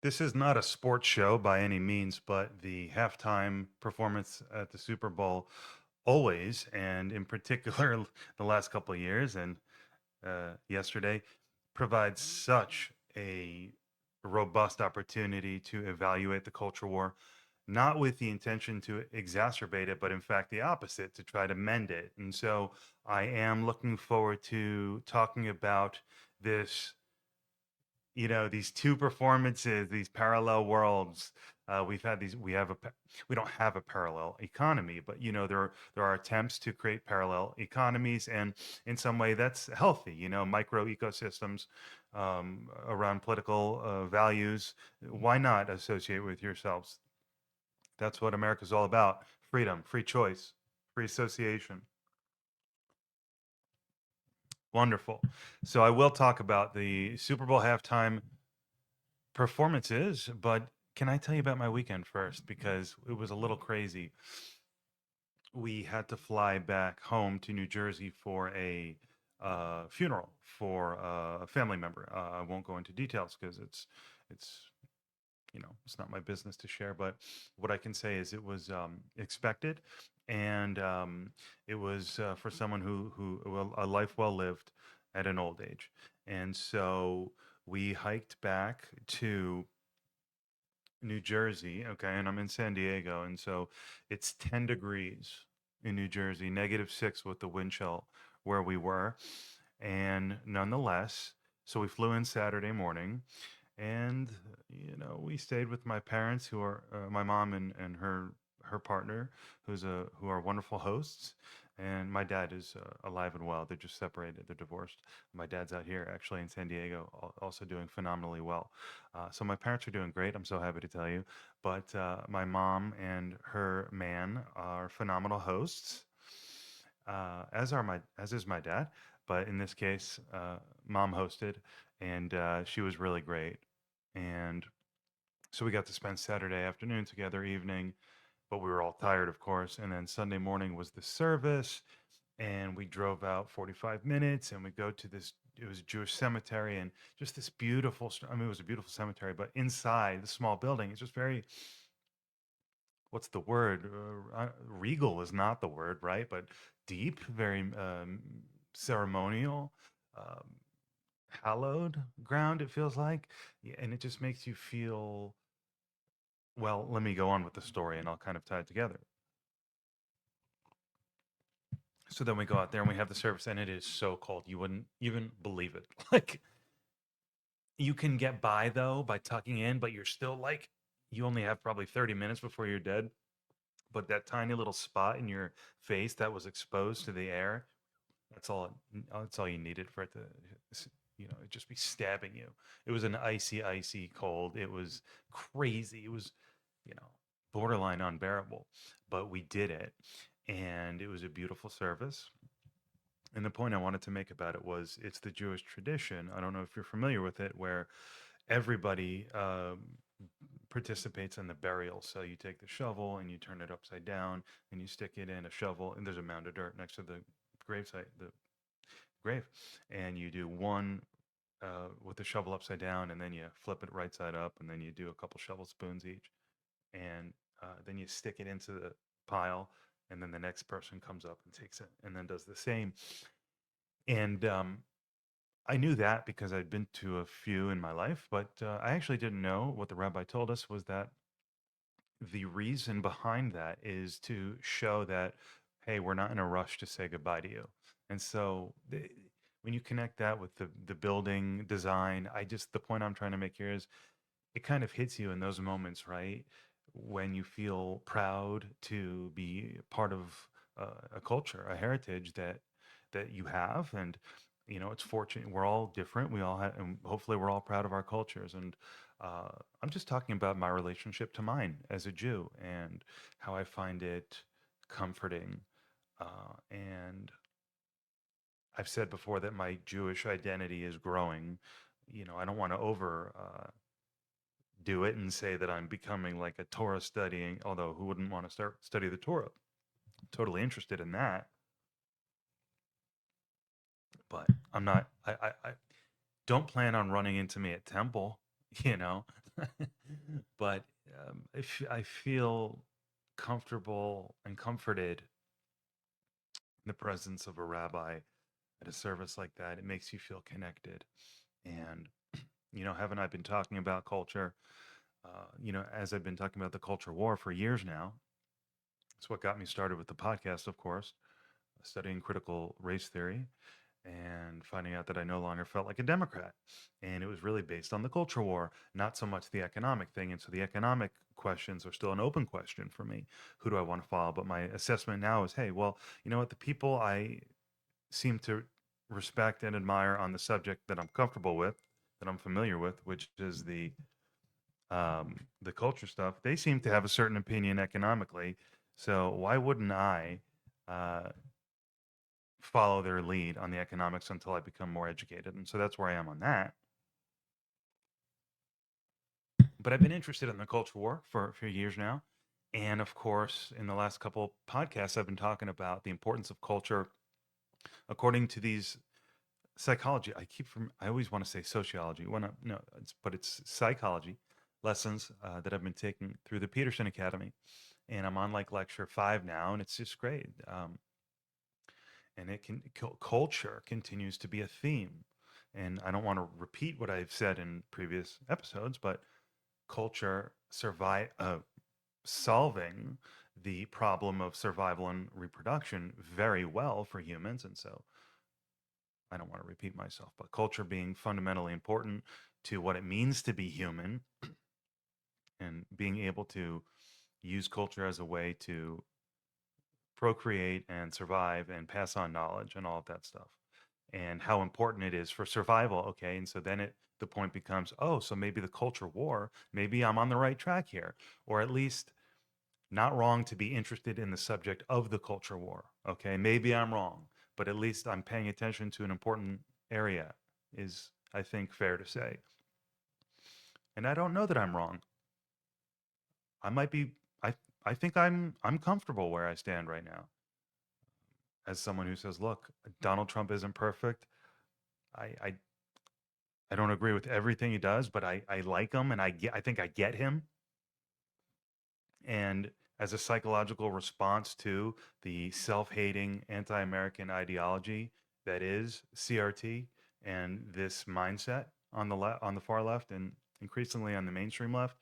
This is not a sports show by any means, but the halftime performance at the Super Bowl always, and in particular the last couple of years and yesterday, provides such a robust opportunity to evaluate the culture war, not with the intention to exacerbate it, but in fact the opposite, to try to mend it. And so I am looking forward to talking about this, these two performances, these parallel worlds. We've had these. We don't have a parallel economy, but there are attempts to create parallel economies, and in some way that's healthy. Micro ecosystems around political values. Why not associate with yourselves? That's what America's all about: freedom, free choice, free association. Wonderful. So I will talk about the Super Bowl halftime performances, but can I tell you about my weekend first? Because it was a little crazy. We had to fly back home to New Jersey for a funeral for a family member. I won't go into details because it's it's not my business to share. But what I can say is it was expected, and it was for someone a life well lived at an old age, and so we hiked back to New Jersey, okay, and I'm in San Diego, and so it's 10 degrees in New Jersey, -6 with the wind chill where we were. And nonetheless, so we flew in Saturday morning, and we stayed with my parents, who are my mom and her partner, who are wonderful hosts, and my dad is alive and well. They're just separated, they're divorced. My dad's out here actually in San Diego, also doing phenomenally well. So my parents are doing great, I'm so happy to tell you. But my mom and her man are phenomenal hosts, as is my dad. But in this case, mom hosted, and she was really great. And so we got to spend Saturday afternoon together, evening, but we were all tired, of course. And then Sunday morning was the service, and we drove out 45 minutes, and we go to this. It was a Jewish cemetery, and just this beautiful. I mean, it was a beautiful cemetery, but inside the small building, it's just very. What's the word? Regal is not the word, right? But deep, very ceremonial. Um, Hallowed ground, it feels like. Yeah, and it just makes you feel, well, let me go on with the story and I'll kind of tie it together. So then we go out there and we have the service, and it is so cold. You wouldn't even believe it. Like, you can get by though by tucking in, but you're still like, you only have probably 30 minutes before you're dead. But that tiny little spot in your face that was exposed to the air, that's all you needed for it to, just be stabbing you. It was an icy, icy cold. It was crazy. It was, you know, borderline unbearable. But we did it, and it was a beautiful service. And the point I wanted to make about it was it's the Jewish tradition. I don't know if you're familiar with it, where everybody participates in the burial. So you take the shovel and you turn it upside down and you stick it in a shovel, and there's a mound of dirt next to the gravesite, the grave, and you do one with the shovel upside down, and then you flip it right side up, and then you do a couple shovel spoons each, and then you stick it into the pile, and then the next person comes up and takes it, and then does the same. And I knew that because I'd been to a few in my life, but I actually didn't know what the rabbi told us was that the reason behind that is to show that, hey, we're not in a rush to say goodbye to you. And so when you connect that with the building design, the point I'm trying to make here is it kind of hits you in those moments, right? When you feel proud to be part of a culture, a heritage that you have. And it's fortunate, we're all different, we all have, and hopefully we're all proud of our cultures. And I'm just talking about my relationship to mine as a Jew, and how I find it comforting. And I've said before that my Jewish identity is growing. I don't want to over do it and say that I'm becoming like a Torah studying, although who wouldn't want to study the Torah? Totally interested in that, but I'm not. I don't plan on running into me at temple. You know, But I feel comfortable and comforted in the presence of a rabbi at a service like that. It makes you feel connected. And, haven't I been talking about culture? As I've been talking about the culture war for years now, it's what got me started with the podcast, of course, studying critical race theory and finding out that I no longer felt like a Democrat. And it was really based on the culture war, not so much the economic thing. And so the economic questions are still an open question for me. Who do I want to follow? But my assessment now is, hey, well, you know what? The people I seem to respect and admire on the subject that I'm comfortable with, that I'm familiar with, which is the culture stuff, they seem to have a certain opinion economically. So why wouldn't I uh, follow their lead on the economics until I become more educated? And so that's where I am on that. But I've been interested in the culture war for a few years now. And of course, in the last couple podcasts, I've been talking about the importance of culture according to these psychology. I always want to say sociology. When I, no, but it's psychology lessons that I've been taking through the Peterson Academy. And I'm on like lecture 5 now, and it's just great. And culture continues to be a theme. And I don't want to repeat what I've said in previous episodes, but culture solving the problem of survival and reproduction very well for humans. And so I don't want to repeat myself, but culture being fundamentally important to what it means to be human and being able to use culture as a way to procreate and survive and pass on knowledge and all of that stuff, and how important it is for survival. Okay. And so then the point becomes, oh, so maybe the culture war, maybe I'm on the right track here, or at least not wrong to be interested in the subject of the culture war. Okay. Maybe I'm wrong, but at least I'm paying attention to an important area, is, I think, fair to say. And I don't know that I'm wrong. I might be, I think I'm comfortable where I stand right now as someone who says, look, Donald Trump isn't perfect. I, I, I don't agree with everything he does, but I like him, and I think I get him. And as a psychological response to the self-hating anti-American ideology that is CRT and this mindset on on the far left and increasingly on the mainstream left,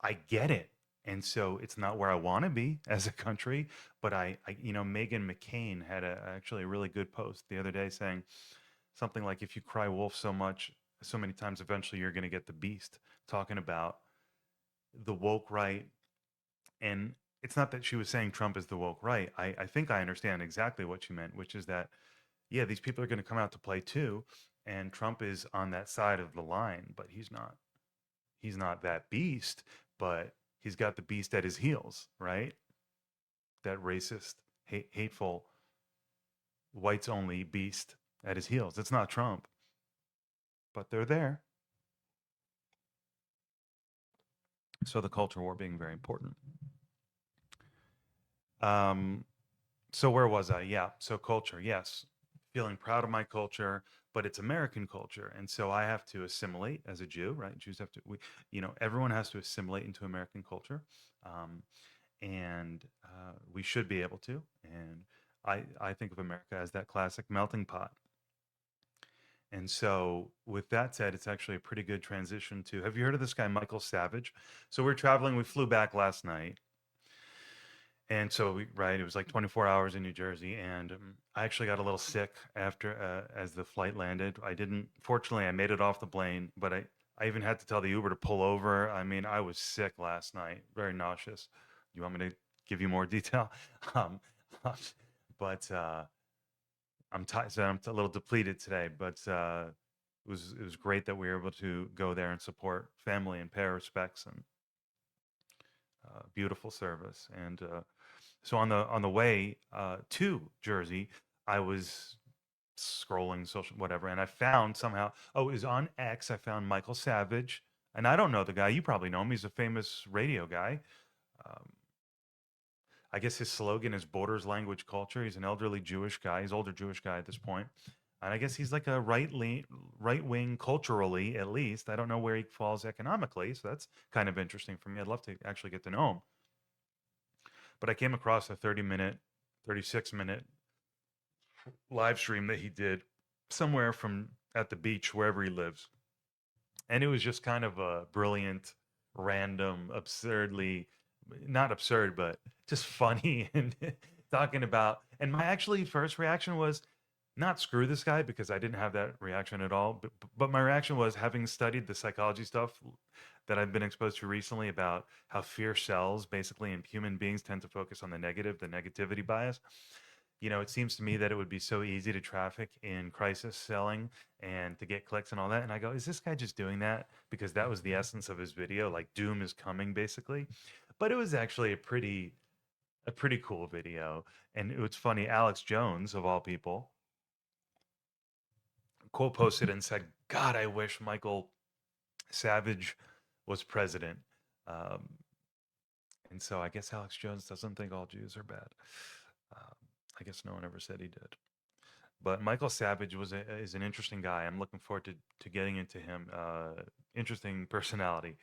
I get it. And so it's not where I want to be as a country, but Megan McCain had actually a really good post the other day saying something like, if you cry wolf so many times, eventually you're going to get the beast, talking about the woke right. And it's not that she was saying Trump is the woke right. I think I understand exactly what she meant, which is that, yeah, these people are going to come out to play too. And Trump is on that side of the line, but he's not. He's not that beast, but he's got the beast at his heels, right? That racist, hateful, whites only beast at his heels. It's not Trump, but they're there. So the culture war being very important. Um, so where was I? Yeah. So culture, yes. Feeling proud of my culture, but it's American culture. And so I have to assimilate as a Jew, right? Jews have to, everyone has to assimilate into American culture. Um, and we should be able to. And I think of America as that classic melting pot. And so, with that said, it's actually a pretty good transition to, have you heard of this guy, Michael Savage? So, we're traveling, we flew back last night. And so, right, it was like 24 hours in New Jersey. And I actually got a little sick after, as the flight landed. Fortunately, I made it off the plane, but I even had to tell the Uber to pull over. I mean, I was sick last night, very nauseous. You want me to give you more detail? Um, but I'm tired, so I'm a little depleted today. But it was great that we were able to go there and support family and pay our respects, and beautiful service. And so on the way to Jersey, I was scrolling social whatever, and I found somehow, oh, it was on X. I found Michael Savage, and I don't know the guy. You probably know him. He's a famous radio guy. Um, I guess his slogan is Borders, Language, Culture. He's an elderly Jewish guy. He's an older Jewish guy at this point. And I guess he's like a right wing culturally, at least. I don't know where he falls economically, so that's kind of interesting for me. I'd love to actually get to know him. But I came across a 30-minute, 36-minute live stream that he did somewhere from at the beach wherever he lives, and it was just kind of a brilliant, random, absurdly, not absurd, but just funny and talking about. And my actually first reaction was not screw this guy, because I didn't have that reaction at all. But my reaction was, having studied the psychology stuff that I've been exposed to recently about how fear sells basically, and human beings tend to focus on the negative, the negativity bias. It seems to me that it would be so easy to traffic in crisis selling and to get clicks and all that. And I go, is this guy just doing that because that was the essence of his video, like doom is coming, basically? But it was actually a pretty cool video. And it was funny. Alex Jones, of all people, quote posted and said, "God, I wish Michael Savage was president." Um, and so I guess Alex Jones doesn't think all Jews are bad. Um, I guess no one ever said he did. But Michael Savage is an interesting guy. I'm looking forward to getting into him. Interesting personality.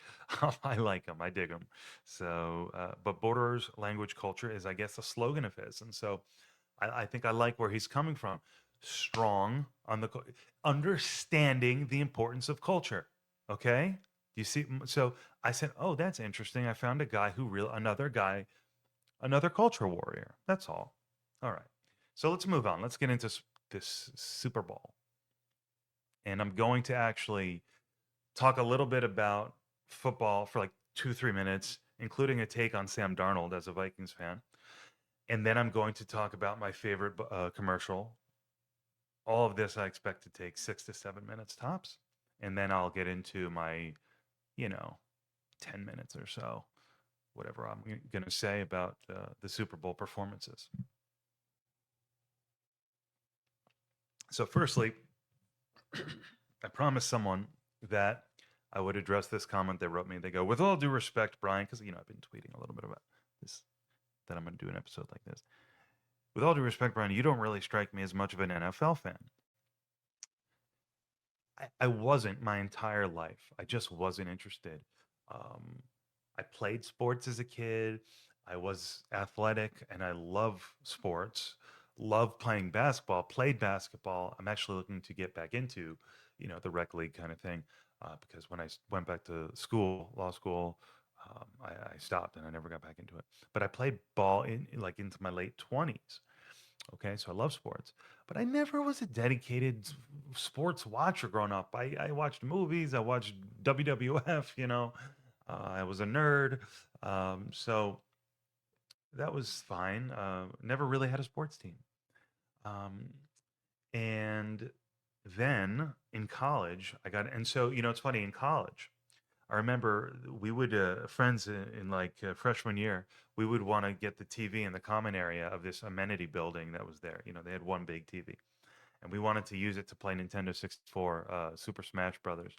I like him. I dig him. So, but borders, language, culture is, I guess, a slogan of his. And so, I think I like where he's coming from. Strong on understanding the importance of culture. Okay, you see. So I said, "Oh, that's interesting. I found a guy another guy, another culture warrior. That's all." All right. So let's move on. Let's get into this Super Bowl. And I'm going to actually talk a little bit about football for like 2, 3 minutes, including a take on Sam Darnold as a Vikings fan. And then I'm going to talk about my favorite commercial. All of this I expect to take 6 to 7 minutes tops. And then I'll get into my, you know, 10 minutes or so, whatever I'm going to say about the Super Bowl performances. So, firstly, I promised someone that I would address this comment they wrote me. They go, "With all due respect, Brian," because I've been tweeting a little bit about this, that I'm going to do an episode like this. "With all due respect, Brian, you don't really strike me as much of an NFL fan." I wasn't my entire life. I just wasn't interested. Um, I played sports as a kid. I was athletic, and I love sports. Love playing basketball. Played basketball. I'm actually looking to get back into, the rec league kind of thing, because when I went back to school, law school, I stopped and I never got back into it. But I played ball like into my late 20s. Okay, so I love sports, but I never was a dedicated sports watcher growing up. I watched movies, I watched WWF, I was a nerd. So that was fine. Never really had a sports team. Um, and then in college, and so, it's funny, in college, I remember we would friends in like freshman year, we would want to get the TV in the common area of this amenity building that was there. They had one big TV, and we wanted to use it to play Nintendo 64, Super Smash Brothers.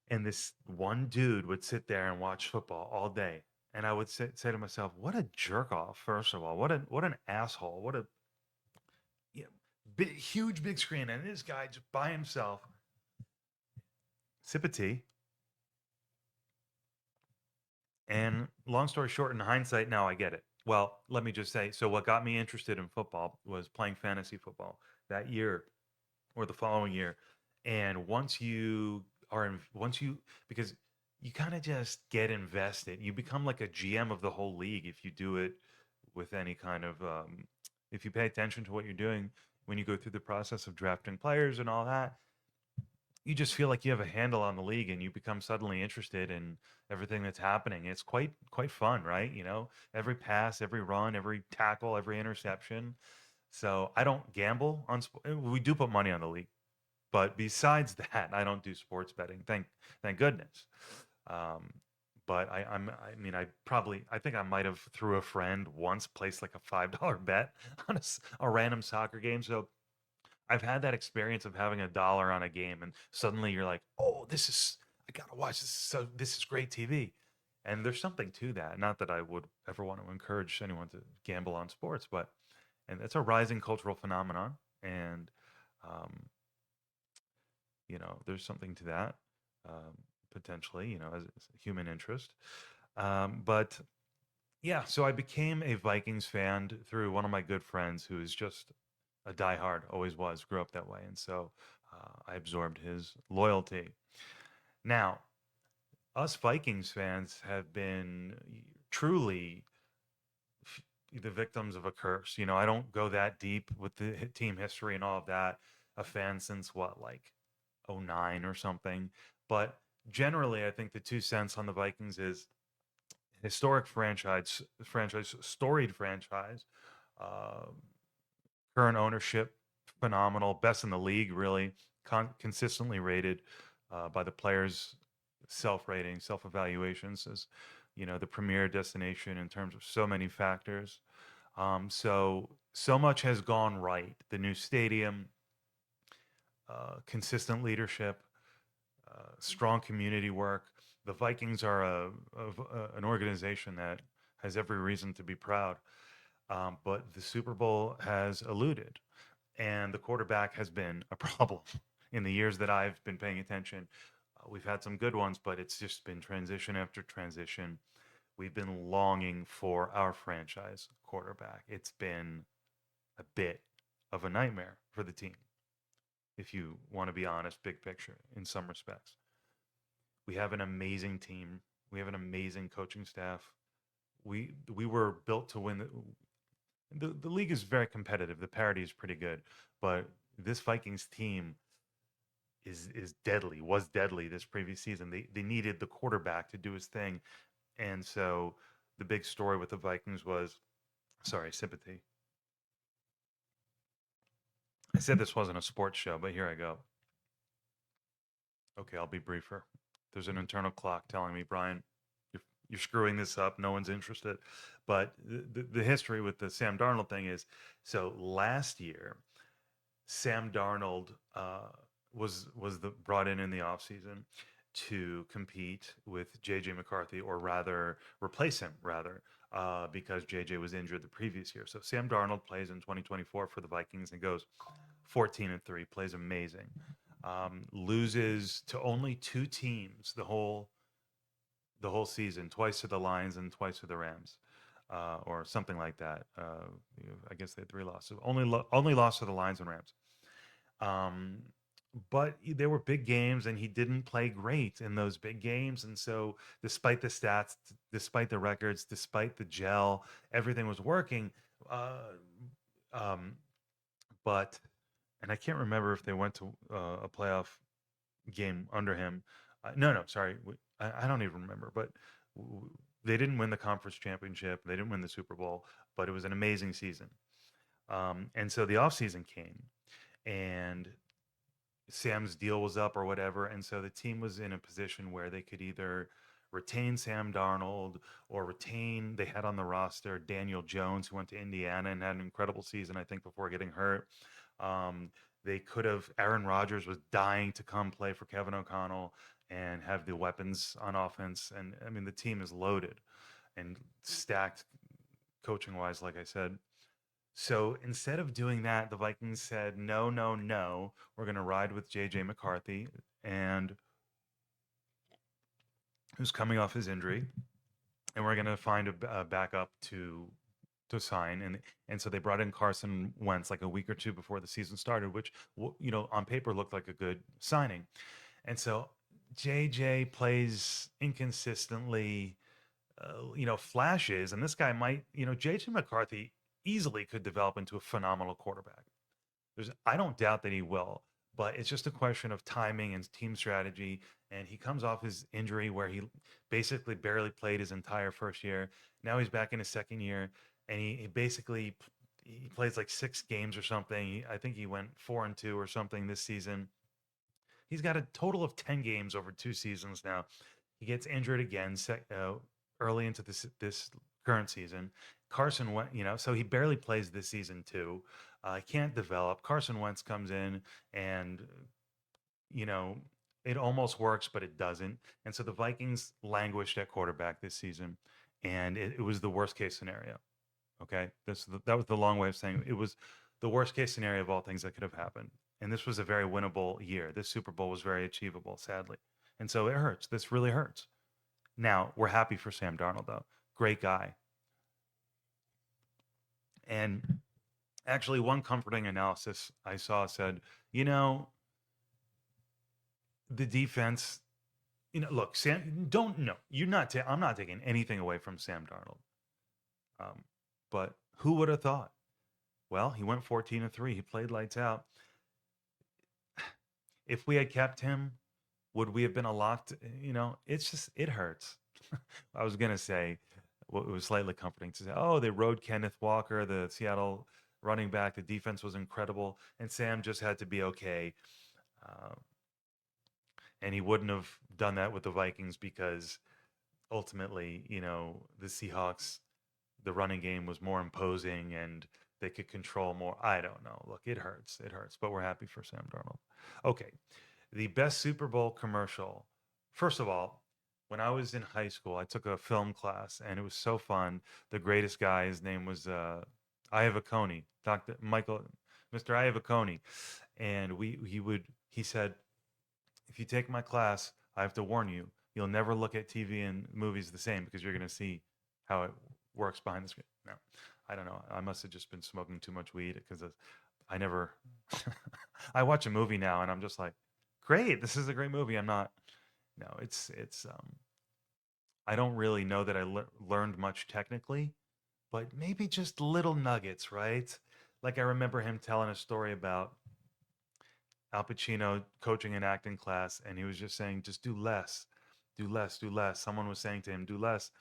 And this one dude would sit there and watch football all day, and I would say to myself, "What a jerk off! First of all, what an asshole! What a huge big screen, and this guy just by himself, sip of tea." And long story short, in hindsight, now I get it. Well, let me just say, so what got me interested in football was playing fantasy football that year or the following year. And once you, because you kind of just get invested, you become like a GM of the whole league if you do it with any kind of, if you pay attention to what you're doing when you go through the process of drafting players and all that, you just feel like you have a handle on the league and you become suddenly interested in everything that's happening. It's quite fun, right? Every pass, every run, every tackle, every interception. So I don't gamble on we do put money on the league, but besides that, I don't do sports betting. Thank goodness. Um, but I think I might have, through a friend, once placed like a $5 bet on a random soccer game. So I've had that experience of having $1 on a game, and suddenly you're like, "Oh, I gotta watch this. This is great TV." And there's something to that. Not that I would ever want to encourage anyone to gamble on sports, but and it's a rising cultural phenomenon. And Um, there's something to that, um, potentially, as a human interest. But yeah, so I became a Vikings fan through one of my good friends who is just a diehard, always was, grew up that way. And so I absorbed his loyalty. Now, us Vikings fans have been truly the victims of a curse. I don't go that deep with the team history and all of that. A fan since what, like '09 or something. But generally, I think the 2 cents on the Vikings is historic storied franchise, uh, current ownership, phenomenal, best in the league, really, consistently rated by the players' self-rating, self-evaluations as the premier destination in terms of so many factors. So much has gone right. The new stadium, consistent leadership, strong community work. The Vikings are an organization that has every reason to be proud. But the Super Bowl has eluded, and the quarterback has been a problem in the years that I've been paying attention. We've had some good ones, but it's just been transition after transition. We've been longing for our franchise quarterback. It's been a bit of a nightmare for the team, if you want to be honest, big picture, in some respects. We have an amazing team. We have an amazing coaching staff. We were built to win. The league is very competitive. The parity is pretty good, but this Vikings team is deadly. Was deadly this previous season. They needed the quarterback to do his thing, and so the big story with the Vikings was, sorry, sympathy. I said this wasn't a sports show, but here I go. Okay, I'll be briefer. There's an internal clock telling me, Brian, you're screwing this up. No one's interested. But the history with the Sam Darnold thing is, so last year, Sam Darnold was brought in the offseason to compete with JJ McCarthy, or rather replace him, because JJ was injured the previous year. So Sam Darnold plays in 2024 for the Vikings and goes 14-3, plays amazing. Loses to only two teams the whole season, twice to the Lions and twice to the Rams, or something like that. I guess they had three losses. Only lost to the Lions and Rams. Um, but there were big games, and he didn't play great in those big games. And so, despite the stats, despite the records, despite the gel, everything was working. Uh, um, but and I can't remember if they went to a playoff game under him. No, sorry, I don't even remember. But they didn't win the conference championship. They didn't win the Super Bowl, but it was an amazing season. And so the offseason came, and Sam's deal was up or whatever, and so the team was in a position where they could either retain Sam Darnold or retain. They had on the roster Daniel Jones, who went to Indiana and had an incredible season, I think, before getting hurt. Um, they could have. Aaron Rodgers was dying to come play for Kevin O'Connell and have the weapons on offense, and I mean the team is loaded and stacked coaching wise, like I said. So instead of doing that, the Vikings said, no, no, no, we're going to ride with JJ McCarthy, and who's coming off his injury, and we're going to find a backup to sign. And so they brought in Carson Wentz like a week or two before the season started, which on paper looked like a good signing. And so JJ plays inconsistently, flashes, and this guy might, JJ McCarthy easily could develop into a phenomenal quarterback. I don't doubt that he will, but it's just a question of timing and team strategy. And he comes off his injury where he basically barely played his entire first year. Now he's back in his second year, and he basically he plays like 6 games or something. I think he went 4-2 or something this season. He's got a total of 10 games over 2 seasons now. He gets injured again early into this current season. Carson Wentz, so he barely plays this season too. Can't develop. Carson Wentz comes in, and you know it almost works, but it doesn't. And so the Vikings languished at quarterback this season, and it was the worst case scenario. Okay, that was the long way of saying it was the worst case scenario of all things that could have happened. and this was a very winnable year. This Super Bowl was very achievable, sadly. And so it hurts. This really hurts. Now, we're happy for Sam Darnold, though. Great guy. And actually, one comforting analysis I saw said, you know, the defense, look, Sam, don't, no, I'm not taking anything away from Sam Darnold. But who would have thought? Well, he went 14-3. He played lights out. If we had kept him, would we have been a locked? It's just, it hurts. I was gonna say, well, it was slightly comforting to say, oh, they rode Kenneth Walker, the Seattle running back. The defense was incredible, and Sam just had to be okay. Uh, and he wouldn't have done that with the Vikings because ultimately, the Seahawks, the running game was more imposing and they could control more. I don't know. Look, it hurts. It hurts, but we're happy for Sam Darnold. Okay. The best Super Bowl commercial. First of all, when I was in high school, I took a film class and it was so fun. The greatest guy, his name was Iavacone, Dr. Michael, Mr. Iavacone. And he said, if you take my class, I have to warn you, you'll never look at TV and movies the same because you're going to see how it works behind the screen. No, I don't know. I must have just been smoking too much weed because I never, I watch a movie now and I'm just like, great, this is a great movie. I'm not, no, I don't really know that I learned much technically, but maybe just little nuggets, right? Like I remember him telling a story about Al Pacino coaching an acting class, and he was just saying, just do less, do less, do less. Someone was saying to him, do less.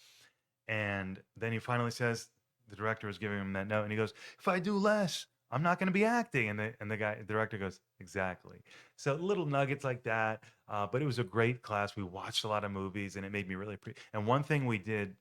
And then he finally says, the director was giving him that note, and he goes, if I do less, I'm not going to be acting. And the director goes, exactly. So little nuggets like that. But it was a great class. We watched a lot of movies, and it made me really and one thing we did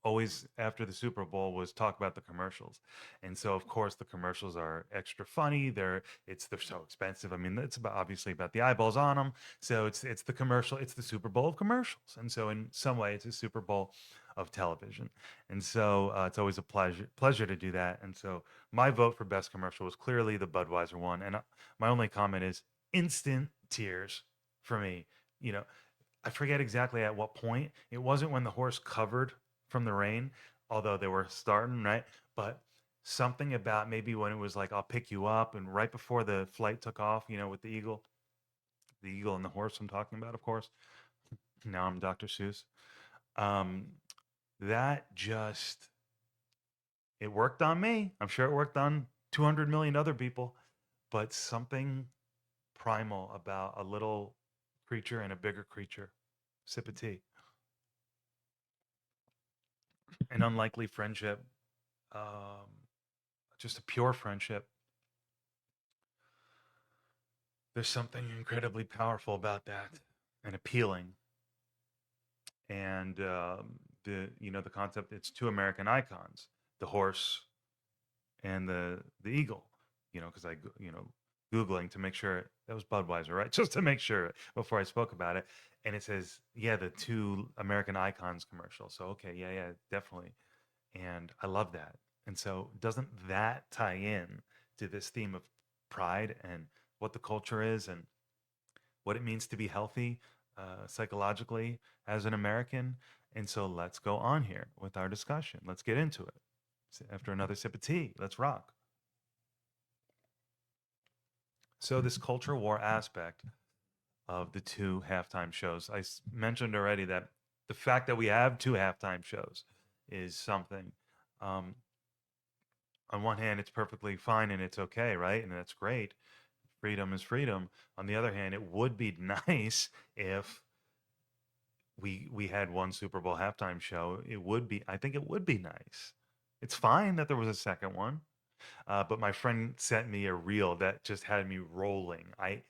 always after the Super Bowl was talk about the commercials. And so of course the commercials are extra funny. They're so expensive. I mean, it's obviously about the eyeballs on them. So it's the commercial, it's the Super Bowl of commercials. And so in some way it's a Super Bowl of television. And so it's always a pleasure to do that. And so my vote for best commercial was clearly the Budweiser one. And my only comment is instant tears for me. You know, I forget exactly at what point. It wasn't when the horse covered from the rain, although they were starting, right? But something about maybe when it was like, I'll pick you up, and right before the flight took off, with the eagle and the horse I'm talking about, of course. Now I'm Dr. Seuss. Um, that just, it worked on me. I'm sure it worked on 200 million other people, but something primal about a little creature and a bigger creature. Sip of tea. An unlikely friendship, um, just a pure friendship. There's something incredibly powerful about that and appealing. And the concept, it's two American icons, the horse and the eagle. Because Googling to make sure that was Budweiser, right? Just to make sure before I spoke about it. And it says, yeah, the two American icons commercial. So, okay, yeah, definitely. And I love that. And so doesn't that tie in to this theme of pride and what the culture is and what it means to be healthy psychologically as an American? And so let's go on here with our discussion. Let's get into it. After another sip of tea, let's rock. So this culture war aspect of the two halftime shows, I mentioned already that the fact that we have two halftime shows is something. Um, on one hand, it's perfectly fine and it's okay, right? And that's great. Freedom is freedom. On the other hand, it would be nice if we had one Super Bowl halftime show. I think it would be nice. It's fine that there was a second one. But my friend sent me a reel that just had me rolling. I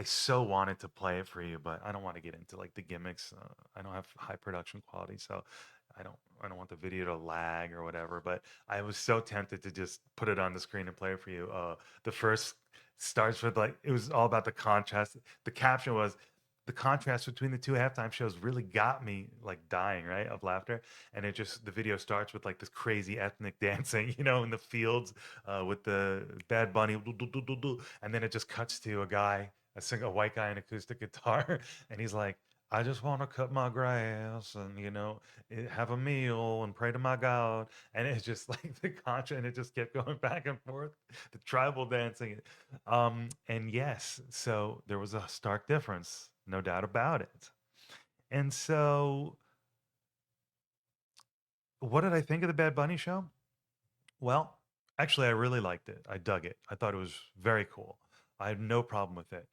so wanted to play it for you, but I don't want to get into like the gimmicks. I don't have high production quality, so I don't want the video to lag or whatever. But I was so tempted to just put it on the screen and play it for you. The first starts with like, it was all about the contrast. The caption was, the contrast between the two halftime shows really got me like dying, right, of laughter. And it just the video starts with like this crazy ethnic dancing, in the fields with the Bad Bunny, and then it just cuts to a guy, a white guy, an acoustic guitar, and he's like, "I just want to cut my grass and have a meal and pray to my God," and it's just like the contra, and it just kept going back and forth, the tribal dancing. And yes, so there was a stark difference, no doubt about it. And so, what did I think of the Bad Bunny show? Well, actually, I really liked it. I dug it. I thought it was very cool. I had no problem with it.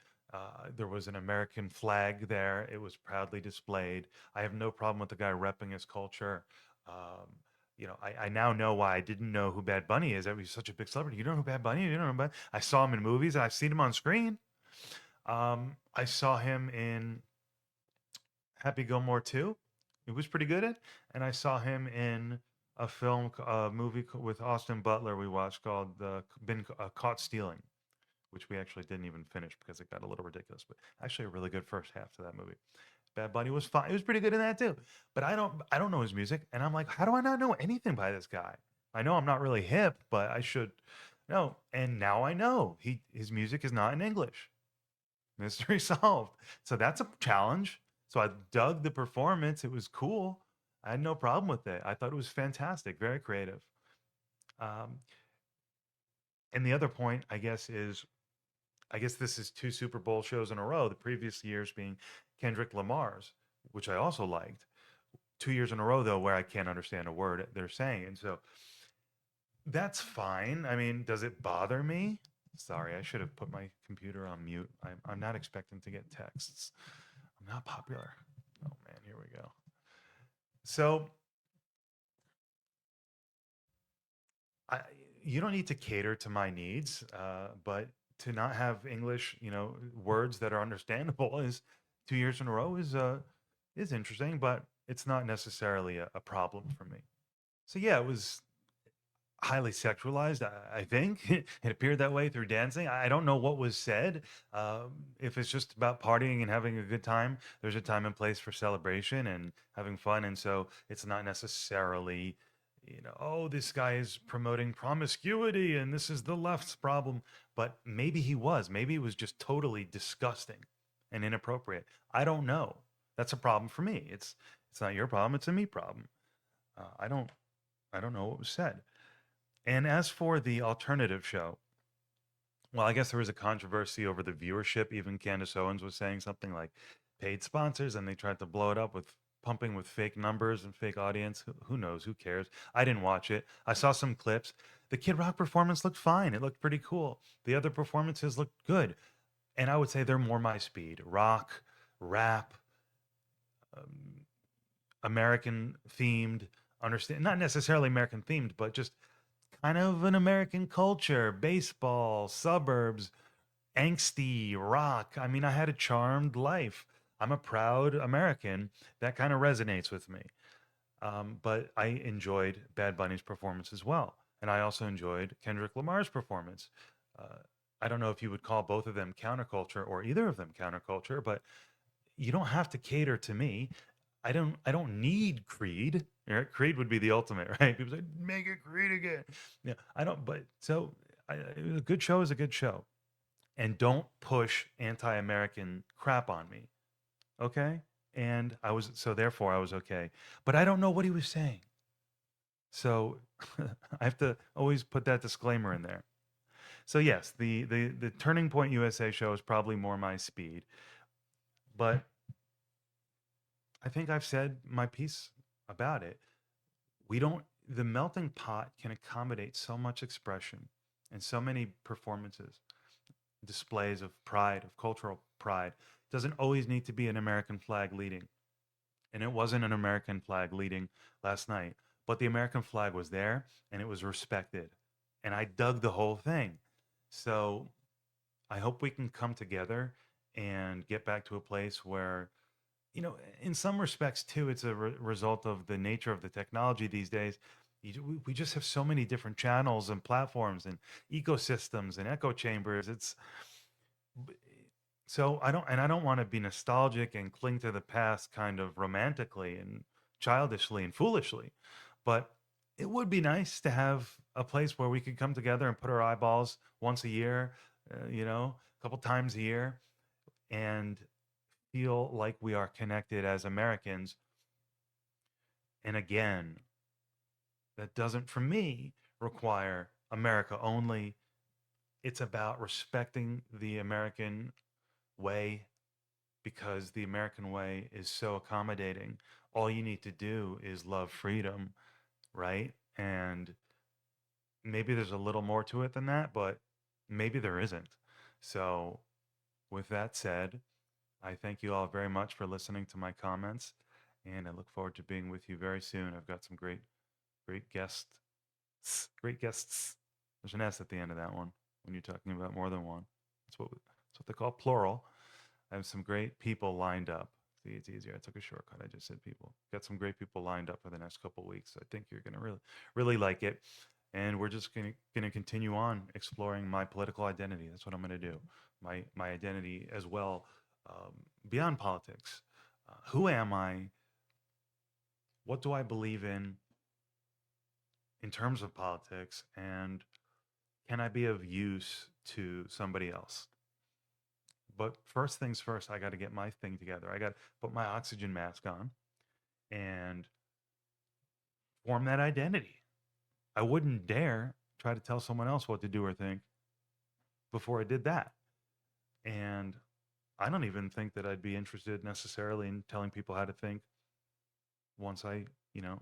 There was an American flag there. It was proudly displayed. I have no problem with the guy repping his culture. Um, I now know why I didn't know who Bad Bunny is. That was such a big celebrity. You don't know who Bad Bunny is? You don't know Bad I saw him in movies and I've seen him on screen. I saw him in Happy Gilmore 2. It was pretty good at, and I saw him in a movie with Austin Butler we watched called Caught Stealing, which we actually didn't even finish because it got a little ridiculous. But actually, a really good first half to that movie. Bad Bunny was fine. He was pretty good in that too. But I don't know his music, and I'm like, how do I not know anything by this guy? I know I'm not really hip, but I should know. And now I know his music is not in English. Mystery solved. So that's a challenge. So I dug the performance. It was cool. I had no problem with it. I thought it was fantastic, very creative. Um, and the other point, I guess, is I guess this is two Super Bowl shows in a row. The previous years being Kendrick Lamar's, which I also liked. 2 years in a row, though, where I can't understand a word they're saying. And so that's fine. I mean, does it bother me? Sorry, I should have put my computer on mute. I'm not expecting to get texts. I'm not popular. Oh man, here we go. So I, you don't need to cater to my needs, but to not have English, words that are understandable is 2 years in a row is interesting, but it's not necessarily a problem for me. So yeah, it was highly sexualized. I think it appeared that way through dancing. I don't know what was said. If it's just about partying and having a good time, there's a time and place for celebration and having fun, and so it's not necessarily, oh, this guy is promoting promiscuity and this is the left's problem. But maybe he was. Maybe it was just totally disgusting and inappropriate. I don't know. That's a problem for me. It's not your problem. It's a me problem. I don't know what was said. And as for the alternative show, well, I guess there was a controversy over the viewership. Even Candace Owens was saying something like paid sponsors, and they tried to blow it up with pumping with fake numbers and fake audience. Who knows? Who cares? I didn't watch it. I saw some clips. The Kid Rock performance looked fine. It looked pretty cool. The other performances looked good. And I would say they're more my speed. Rock, rap, um, American themed, understand not necessarily American themed, but just kind of an American culture, baseball, suburbs, angsty rock. I mean, I had a charmed life. I'm a proud American. That kind of resonates with me. But I enjoyed Bad Bunny's performance as well. And I also enjoyed Kendrick Lamar's performance. Uh, I don't know if you would call both of them counterculture or either of them counterculture, but you don't have to cater to me. I don't need Creed. Right? Creed would be the ultimate, right? People say, make it Creed again. Yeah, I don't, but so a good show is a good show. And don't push anti-American crap on me. Okay? And so therefore I was okay. But I don't know what he was saying. So I have to always put that disclaimer in there. So yes, the Turning Point USA show is probably more my speed. But I think I've said my piece about it. The melting pot can accommodate so much expression and so many performances, displays of pride, of cultural pride. It doesn't always need to be an American flag leading. And it wasn't an American flag leading last night, but the American flag was there and it was respected. And I dug the whole thing. So I hope we can come together and get back to a place where, in some respects too, it's a result of the nature of the technology these days. We just have so many different channels and platforms and ecosystems and echo chambers. So I don't want to be nostalgic and cling to the past kind of romantically and childishly and foolishly, but it would be nice to have a place where we could come together and put our eyeballs once a year, a couple times a year, and feel like we are connected as Americans. And again, that doesn't, for me, require America only. It's about respecting the American way because the American way is so accommodating. All you need to do is love freedom, right? And maybe there's a little more to it than that, but maybe there isn't. So, with that said, I thank you all very much for listening to my comments, and I look forward to being with you very soon. I've got some great guests. Great guests. There's an S at the end of that one when you're talking about more than one. That's what they call plural. I have some great people lined up. See, it's easier. I took a shortcut. I just said people. Got some great people lined up for the next couple of weeks. I think you're going to really like it. And we're just going to continue on exploring my political identity. That's what I'm going to do. My identity as well, beyond politics. Who am I? What do I believe in terms of politics? And can I be of use to somebody else? But first things first, I got to get my thing together. I got to put my oxygen mask on and form that identity. I wouldn't dare try to tell someone else what to do or think before I did that. And I don't even think that I'd be interested necessarily in telling people how to think once I, you know,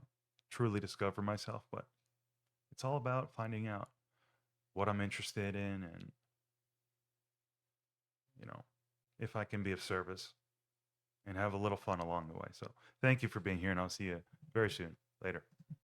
truly discover myself. But it's all about finding out what I'm interested in and, you know, if I can be of service and have a little fun along the way. So thank you for being here, and I'll see you very soon. Later.